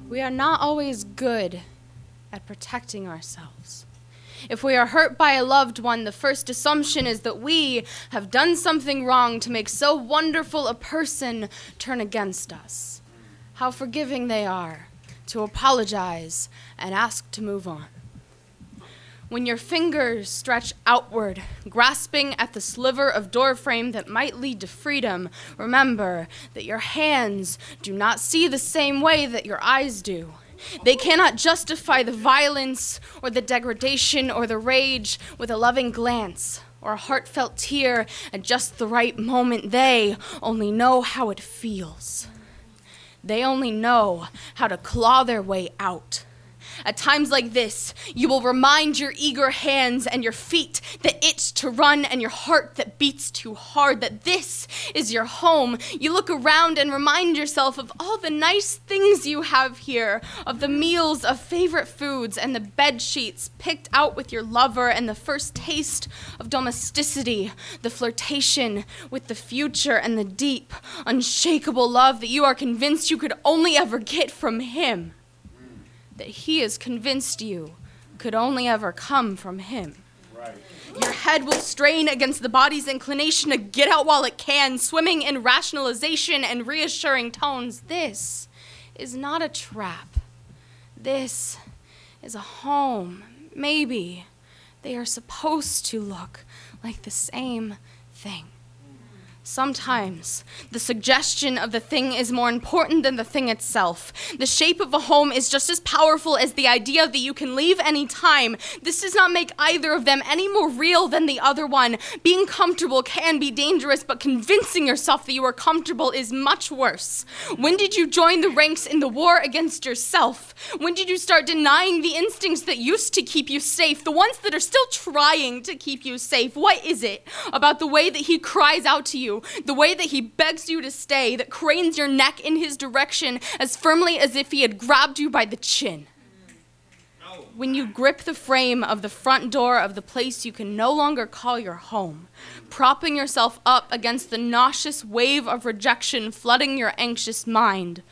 We are not always good at protecting ourselves. If we are hurt by a loved one, the first assumption is that we have done something wrong to make so wonderful a person turn against us. How forgiving they are to apologize and ask to move on. When your fingers stretch outward, grasping at the sliver of doorframe that might lead to freedom, remember that your hands do not see the same way that your eyes do. They cannot justify the violence or the degradation or the rage with a loving glance or a heartfelt tear at just the right moment. They only know how it feels. They only know how to claw their way out. At times like this, you will remind your eager hands and your feet that itch to run and your heart that beats too hard that this is your home. You look around and remind yourself of all the nice things you have here, of the meals of favorite foods and the bed sheets picked out with your lover and the first taste of domesticity, the flirtation with the future and the deep, unshakable love that you are convinced you could only ever get from him. That he is convinced you could only ever come from him. Right. Your head will strain against the body's inclination to get out while it can, swimming in rationalization and reassuring tones. This is not a trap. This is a home. Maybe they are supposed to look like the same thing. Sometimes the suggestion of the thing is more important than the thing itself. The shape of a home is just as powerful as the idea that you can leave any time. This does not make either of them any more real than the other one. Being comfortable can be dangerous, but convincing yourself that you are comfortable is much worse. When did you join the ranks in the war against yourself? When did you start denying the instincts that used to keep you safe, the ones that are still trying to keep you safe? What is it about the way that he cries out to you, the way that he begs you to stay, that cranes your neck in his direction as firmly as if he had grabbed you by the chin? When you grip the frame of the front door of the place you can no longer call your home, propping yourself up against the nauseous wave of rejection flooding your anxious mind,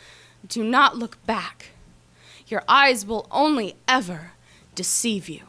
do not look back. Your eyes will only ever deceive you.